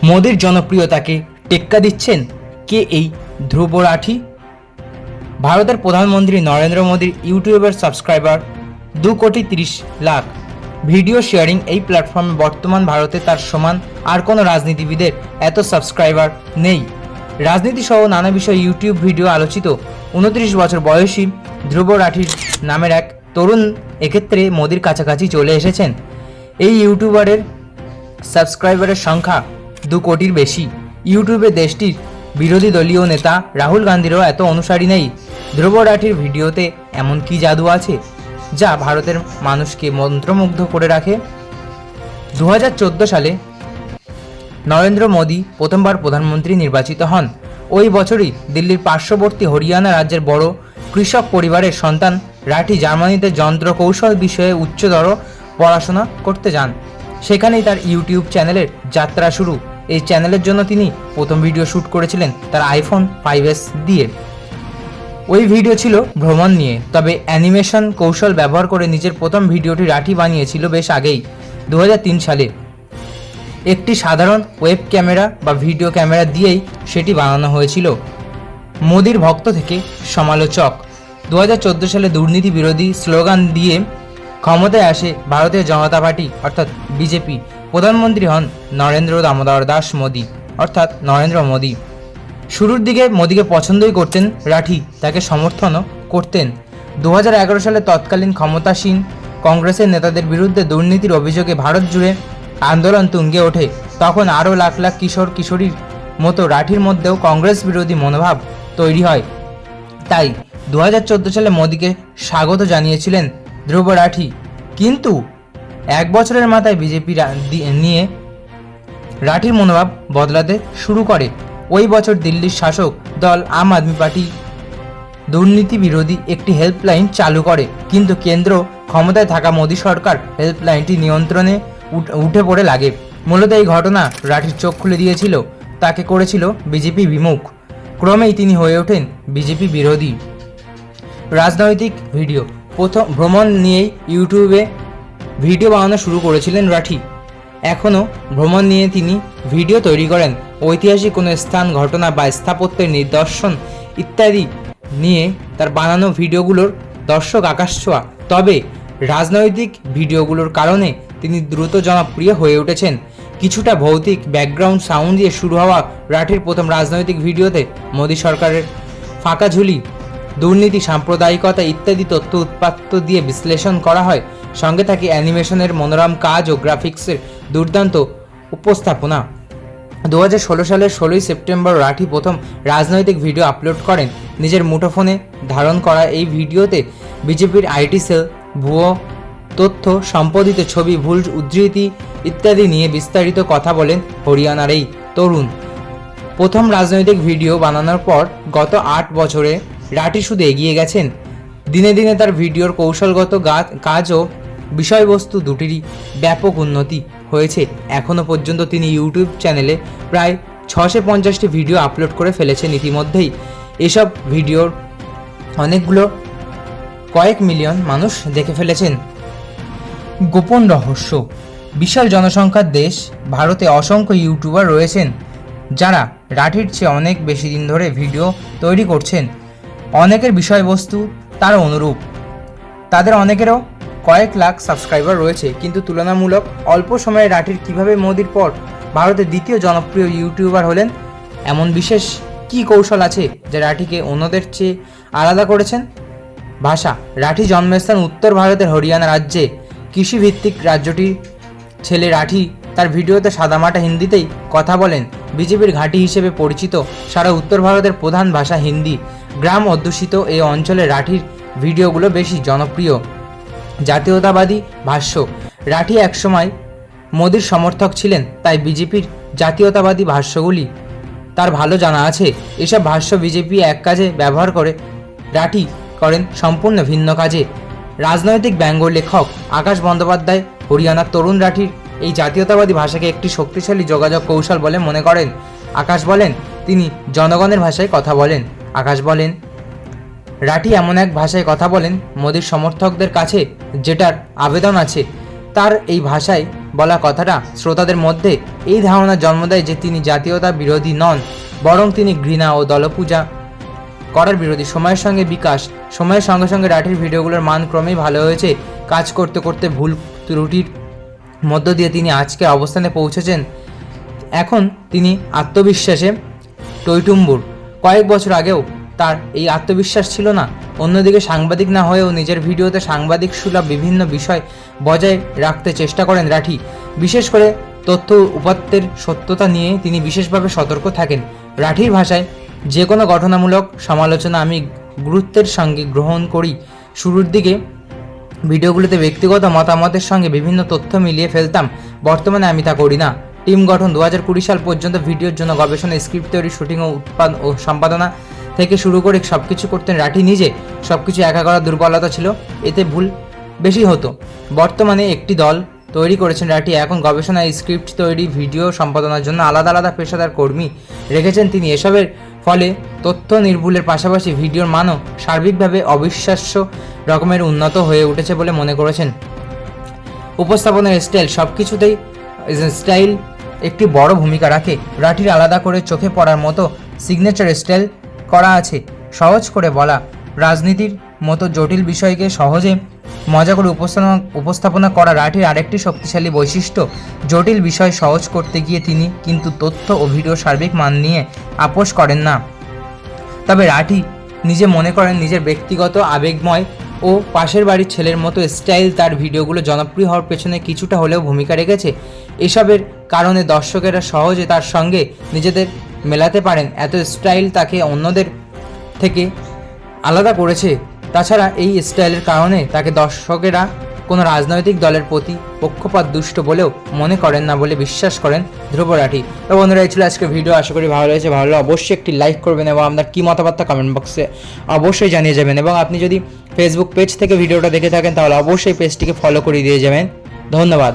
মোদির জনপ্রিয়তাকে টেক্কা দিচ্ছেন কে এই ধ্রুব রাঠি? ভারতের প্রধানমন্ত্রী নরেন্দ্র মোদীর ইউটিউবের সাবস্ক্রাইবার 2,30,00,000। ভিডিও শেয়ারিং এই প্ল্যাটফর্মে বর্তমান ভারতে তার সমান আর কোনো রাজনীতিবিদের এত সাবস্ক্রাইবার নেই। রাজনীতি সহ নানা বিষয়ে ইউটিউব ভিডিও আলোচিত 29 বছর বয়সী ধ্রুব রাঠির নামের এক তরুণ এক্ষেত্রে মোদির কাছাকাছি চলে এসেছেন। এই ইউটিউবারের সাবস্ক্রাইবারের সংখ্যা 2 কোটির বেশি। ইউটিউবে দেশটির বিরোধী দলীয় নেতা রাহুল গান্ধীরও এত অনুসারী নেই। ধ্রুব রাঠির ভিডিওতে এমন কি জাদু আছে যা ভারতের মানুষকে মন্ত্রমুগ্ধ করে রাখে? 2014 সালে নরেন্দ্র মোদী প্রথমবার প্রধানমন্ত্রী নির্বাচিত হন। ওই বছরই দিল্লির পার্শ্ববর্তী হরিয়ানা রাজ্যের বড় কৃষক পরিবারের সন্তান রাঠি জার্মানিতে যন্ত্র কৌশল বিষয়ে উচ্চতর পড়াশোনা করতে যান। সেখানেই তার ইউটিউব চ্যানেলের যাত্রা শুরু। এই চ্যানেলের জন্য তিনি প্রথম ভিডিও শ্যুট করেছিলেন তার আইফোন 5s দিয়ে। ওই ভিডিও ছিল ভ্রমণ নিয়ে, তবে অ্যানিমেশন কৌশল ব্যবহার করে নিজের প্রথম ভিডিওটি রাঠি বানিয়েছিল বেশ আগেই, 2003 সালে। একটি সাধারণ ওয়েব ক্যামেরা বা ভিডিও ক্যামেরা দিয়েই সেটি বানানো হয়েছিল। মোদির ভক্ত থেকে সমালোচক। 2014 সালে দুর্নীতি বিরোধী স্লোগান দিয়ে ক্ষমতায় আসে ভারতীয় জনতা পার্টি অর্থাৎ বিজেপি। প্রধানমন্ত্রী হন নরেন্দ্র দামোদর দাস মোদী অর্থাৎ নরেন্দ্র মোদী। শুরুর দিকে মোদীকে পছন্দই করতেন রাঠি, তাকে সমর্থনও করতেন। 2011 সালে তৎকালীন ক্ষমতাসীন কংগ্রেসের নেতাদের বিরুদ্ধে দুর্নীতির অভিযোগে ভারত জুড়ে আন্দোলন তুঙ্গে ওঠে। তখন আরও লাখ লাখ কিশোর কিশোরীর মতো রাঠির মধ্যেও কংগ্রেস বিরোধী মনোভাব তৈরি হয়। তাই 2014 সালে মোদীকে স্বাগত জানিয়েছিলেন ধ্রুব রাঠি। কিন্তু 1 বছরের মাথায় বিজেপি নিয়ে রাঠির মনোভাব বদলাতে শুরু করে। ওই বছর দিল্লির শাসক দল আম আদমি পার্টি দুর্নীতি বিরোধী একটি হেল্পলাইন চালু করে, কিন্তু কেন্দ্র ক্ষমতায় থাকা মোদী সরকার হেল্পলাইনটি নিয়ন্ত্রণে উঠে পড়ে লাগে। মূলত এই ঘটনা রাঠির চোখ খুলে দিয়েছিল, তাকে করেছিল বিজেপি বিমুখ। ক্রমেই তিনি হয়ে ওঠেন বিজেপি বিরোধী। রাজনৈতিক ভিডিও। প্রথম ভ্রমণ নিয়েই ইউটিউবে ভিডিও বানানো শুরু করেছিলেন রাঠি। এখনও ভ্রমণ নিয়ে তিনি ভিডিও তৈরি করেন। ঐতিহাসিক কোনো স্থান, ঘটনা বা স্থাপত্যের নিদর্শন ইত্যাদি নিয়ে তার বানানো ভিডিওগুলোর দর্শক আকাশছোঁয়া। তবে রাজনৈতিক ভিডিওগুলোর কারণে তিনি দ্রুত জনপ্রিয় হয়ে উঠেছেন। কিছুটা ভৌতিক ব্যাকগ্রাউন্ড সাউন্ড দিয়ে শুরু হওয়া রাঠির প্রথম রাজনৈতিক ভিডিওতে মোদী সরকারের ফাঁকা ঝুলি, দুর্নীতি, সাম্প্রদায়িকতা ইত্যাদি তথ্য উৎপাত্ত দিয়ে বিশ্লেষণ করা হয়। সঙ্গে থাকে অ্যানিমেশনের মনোরম কাজ ও গ্রাফিক্সের দুর্দান্ত উপস্থাপনা। 2016 সালের 16 সেপ্টেম্বর রাঠি প্রথম রাজনৈতিক ভিডিও আপলোড করেন। নিজের মুঠোফোনে ধারণ করা এই ভিডিওতে বিজেপির আইটি সেল, ভুয়ো তথ্য, সম্পাদিত ছবি, ভুল উদ্ধৃতি ইত্যাদি নিয়ে বিস্তারিত কথা বলেন হরিয়ানার এই তরুণ। প্রথম রাজনৈতিক ভিডিও বানানোর পর গত 8 বছরে রাঠি শুধু এগিয়ে গেছেন। দিনে দিনে তার ভিডিওর কৌশলগত কাজ ও বিষয়বস্তু দুটিরই ব্যাপক উন্নতি হয়েছে। এখনও পর্যন্ত তিনি ইউটিউব চ্যানেলে প্রায় 650টি ভিডিও আপলোড করে ফেলেছেন ইতিমধ্যেই। এসব ভিডিওর অনেকগুলো কয়েক মিলিয়ন মানুষ দেখে ফেলেছেন। গোপন রহস্য। বিশাল জনসংখ্যার দেশ ভারতে অসংখ্য ইউটিউবার রয়েছেন যারা রাঠির চেয়ে অনেক বেশি দিন ধরে ভিডিও তৈরি করছেন। অনেকের বিষয়বস্তু তার অনুরূপ, তাদের অনেকেরও কয়েক লাখ সাবস্ক্রাইবার রয়েছে। কিন্তু তুলনামূলক অল্প সময়ে রাঠির কিভাবে মোদির পর ভারতের দ্বিতীয় জনপ্রিয় ইউটিউবার হলেন? এমন বিশেষ কি কৌশল আছে যা রাঠিকে অন্যদের চেয়ে আলাদা করেছেন? ভাষা। রাঠি জন্মস্থান উত্তর ভারতের হরিয়ানা রাজ্যে। কৃষিভিত্তিক রাজ্যটির ছেলে রাঠি তার ভিডিওতে সাদামাটা হিন্দিতেই কথা বলেন। বিজেপির ঘাঁটি হিসেবে পরিচিত সারা উত্তর ভারতের প্রধান ভাষা হিন্দি। গ্রাম অধ্যুষিত এই অঞ্চলে রাঠির ভিডিওগুলো বেশি জনপ্রিয়। জাতীয়তাবাদী ভাষ্য। রাঠি একসময় মোদির সমর্থক ছিলেন, তাই বিজেপির জাতীয়তাবাদী ভাষ্যগুলি তার ভালো জানা আছে। এসব ভাষ্য বিজেপি এক কাজে ব্যবহার করে, রাঠি করেন সম্পূর্ণ ভিন্ন কাজে। রাজনৈতিক ব্যঙ্গ লেখক আকাশ বন্দ্যোপাধ্যায় হরিয়ানার তরুণ রাঠির এই জাতীয়তাবাদী ভাষাকে একটি শক্তিশালী যোগাযোগ কৌশল বলে মনে করেন। আকাশ বলেন তিনি জনগণের ভাষায় কথা বলেন। আকাশ বলেন রাঠি এমন এক ভাষায় কথা বলেন মোদির সমর্থকদের কাছে যেটার আবেদন আছে। তার এই ভাষায় বলা কথাটা শ্রোতাদের মধ্যে এই ধারণা জন্ম দেয় যে তিনি জাতীয়তা বিরোধী নন, বরং তিনি ঘৃণা ও দলপূজা করার বিরোধী। সময়ের সঙ্গে সঙ্গে রাঠির ভিডিওগুলোর মান ক্রমেই ভালো হয়েছে। কাজ করতে করতে ভুল ত্রুটির মধ্য দিয়ে তিনি আজকের অবস্থানে পৌঁছেছেন। এখন তিনি আত্মবিশ্বাসে টইটুম্বুর। কয়েক বছর আগেও তার এই আত্মবিশ্বাস ছিল না। অন্যদিকে সাংবাদিক না হয়েও নিজের ভিডিওতে সাংবাদিক সুলভ বিভিন্ন বিষয় বজায় রাখতে চেষ্টা করেন রাঠি। বিশেষ করে তথ্য উপাত্তের সত্যতা নিয়ে তিনি বিশেষভাবে সতর্ক থাকেন। রাঠির ভাষায়, যে কোনো গঠনামূলক সমালোচনা আমি গুরুত্বের সঙ্গে গ্রহণ করি। শুরুর দিকে ভিডিওগুলোতে ব্যক্তিগত মতামতের সঙ্গে বিভিন্ন তথ্য মিলিয়ে ফেলতাম, বর্তমানে আমি তা করি না। টিম গঠন 2020 সাল পর্যন্ত ভিডিওর জন্য গবেষণা, স্ক্রিপ্ট তৈরি, শুটিং ও উৎপাদন ও সম্পাদনা থেকে শুরু করে সবকিছু করতেন রাঠি নিজে। সবকিছু একা করার দুর্বলতা ছিল, এতে ভুল বেশি হতো। বর্তমানে একটি দল তৈরি করেছেন রাঠি। এখন গবেষণা, স্ক্রিপ্ট তৈরি, ভিডিও সম্পাদনার জন্য আলাদা আলাদা পেশাদার কর্মী রেখেছেন তিনি। এসবের ফলে তথ্য নির্ভুলের পাশাপাশি ভিডিওর মানও সার্বিকভাবে অবিশ্বাস্য রকমের উন্নত হয়ে উঠেছে বলে মনে করেছেন। উপস্থাপনের স্টাইল, সবকিছুতেই স্টাইল একটি বড় ভূমিকা রাখে। রাঠির আলাদা করে চোখে পড়ার মতো সিগনেচার স্টাইল করা আছে। সহজ করে বলা, রাজনীতির মতো জটিল বিষয়কে সহজে মজা করে উপস্থাপনা করা রাঠির আরেকটি শক্তিশালী বৈশিষ্ট্য। জটিল বিষয় সহজ করতে গিয়ে তিনি কিন্তু তথ্য ও ভিডিও সার্বিক মান নিয়ে আপোষ করেন না। তবে রাঠি নিজে মনে করেন নিজের ব্যক্তিগত আবেগময় ও পাশের বাড়ির ছেলের মতো স্টাইল তার ভিডিওগুলো জনপ্রিয় হওয়ার পেছনে কিছুটা হলেও ভূমিকা রেখেছে। এসবের কারণে দর্শকেরা সহজে তার সঙ্গে নিজেদের মেলাতে পারেন। এত স্টাইল তাকে অন্যদের থেকে আলাদা করেছে। তাছাড়া এই স্টাইলের কারণে তাকে দর্শকেরা কোনো রাজনৈতিক দলের প্রতি পক্ষপাত দুষ্ট বলেও মনে করেন না বলে বিশ্বাস করেন ধ্রুব রাঠি। তো বন্ধুরা, এই ছিল আজকের ভিডিও। আশা করি ভালো লেগেছে। ভালো লাগলে অবশ্যই একটি লাইক করবেন এবং আপনার কী মতামত কমেন্ট বক্সে অবশ্যই জানিয়ে যাবেন। এবং আপনি যদি ফেসবুক পেজ থেকে ভিডিওটা দেখে থাকেন তাহলে অবশ্যই পেজটিকে ফলো করে দিয়ে যাবেন। ধন্যবাদ।